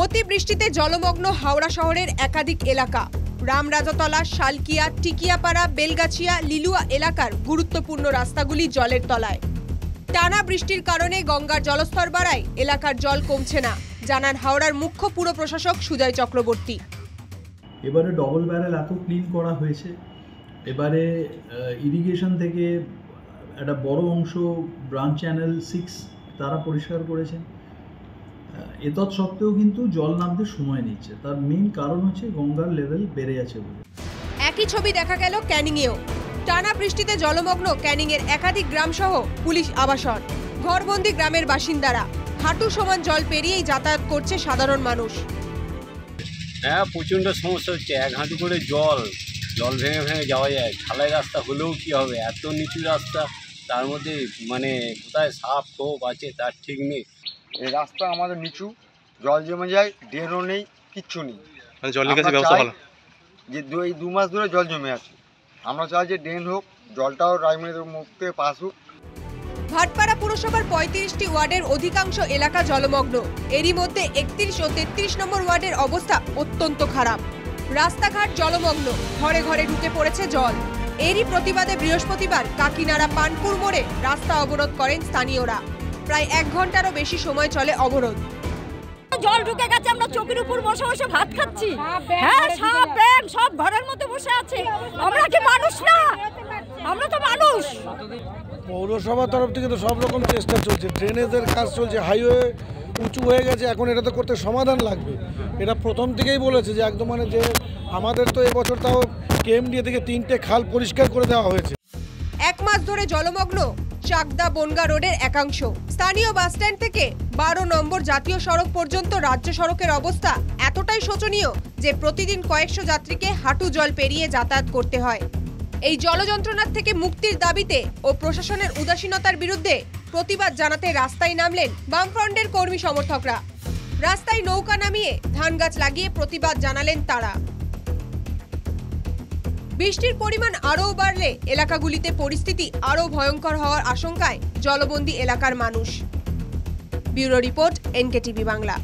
অতিবৃষ্টিতে জলমগ্ন হাওড়া শহরের একাধিক এলাকা। রামরাজাতলা, শালকিয়া, টিকিয়াপাড়া, বেলগাছিয়া, লিলুয়া এলাকার গুরুত্বপূর্ণ রাস্তাগুলি জলের তলায়। টানা বৃষ্টির কারণে গঙ্গার জলস্তর বাড়ায় এলাকার জল কমছে না, জানান হাওড়ার মুখ্য পুর প্রশাসক সুজয় চক্রবর্তী। এবারে ডবল ব্যারেল এত ক্লিন করা হয়েছে, এবারে ইরিগেশন থেকে একটা বড় অংশ ব্রাঞ্চ চ্যানেল 6 তারা পরিষ্কার করেছেন। এতৎ সত্ত্বেও কিন্তু জল নামতে সময় নিচ্ছে, তার মেইন কারণ হচ্ছে গঙ্গার লেভেল বেড়ে আছে বলে। একই ছবি দেখা গেল ক্যানিংয়েও। টানা বৃষ্টিতে জলমগ্ন ক্যানিংয়ের একাধিক গ্রাম সহ পুলিশ আবাসন। ঘরবন্দি গ্রামের বাসিন্দারা, হাঁটু সমান জল পেরিয়েই যাতায়াত করছে সাধারণ মানুষ। হ্যাঁ, প্রচণ্ড সমস্যা হচ্ছে। এক হাঁটু করে জল ভেঙে ভেঙে যাওয়া যায়। ঢালাই রাস্তা হলেও কি হবে, এত নিচু রাস্তা, তার মধ্যে কোথায় সাপ খোপ আছে তার ঠিক নেই। এই রাস্তা আমাদের নিচু, জল জমে যায়, ড্রেনও নেই, কিচ্ছু নেই। মানে জল নিকাশি ব্যবস্থা ভালো যে 2 মাস ধরে জল জমে আছে, আমরা চাই যে ড্রেন হোক, জলটাও রায়মণিদের মুখে পাস হোক। ভাটপাড়া পুরসভার 35টি ওয়ার্ডের অধিকাংশ এলাকা জলমগ্ন। এরই মধ্যে 31 ও 33 নম্বর ওয়ার্ডের অবস্থা অত্যন্ত খারাপ। রাস্তাঘাট জলমগ্ন, ঘরে ঘরে ঢুকে পড়েছে জল। এরই প্রতিবাদে বৃহস্পতিবার কাকিনাড়া পানপুর মোড়ে রাস্তা অবরোধ করেন স্থানীয়রা। প্রায় 1 ঘন্টারও বেশি সময় চলে অবরোধ। জল ঢুকে গেছে, আমরা চৌকির উপর বসে বসে ভাত খাচ্ছি। হ্যাঁ, সাপ ব্যাং সব ঘরের মধ্যে বসে আছে। আমরা কি মানুষ না? আমরা তো মানুষ। পৌরসভার তরফ থেকে তো সব রকম চেষ্টা চলছে, ড্রেনেজের কাজ চলছে, হাইওয়ে উঁচু হয়ে গেছে, এখন এটা তো করতে সমাধান লাগবে। এটা প্রথম থেকেই বলেছে যে একদম যে আমাদের তো এবছর তাও কেএমডিএ থেকে 3টে খাল পরিষ্কার করে দেওয়া হয়েছে। 1 মাস ধরে জলমগ্ন চাকদা বনগা রোডের একাংশ। স্থানীয় বাসস্ট্যান্ড থেকে 12 নম্বর জাতীয় সড়ক পর্যন্ত রাজ্য সড়কের অবস্থা এতটাই শোচনীয় যে প্রতিদিন কয়েকশো যাত্রীকে হাঁটু জল পেরিয়ে যাতায়াত করতে হয়। এই জলযন্ত্রণার থেকে মুক্তির দাবিতে ও প্রশাসনের উদাসীনতার বিরুদ্ধে প্রতিবাদ জানাতে রাস্তায় নামলেন বামফ্রন্টের কর্মী সমর্থকরা। রাস্তায় নৌকা নামিয়ে ধান গাছ লাগিয়ে প্রতিবাদ জানালেন তারা। বৃষ্টির পরিমাণ আরও বাড়লে এলাকাগুলিতে পরিস্থিতি আরও ভয়ঙ্কর হওয়ার আশঙ্কায় জলবন্দী এলাকার মানুষ। Bureau report, NKTV Bangla.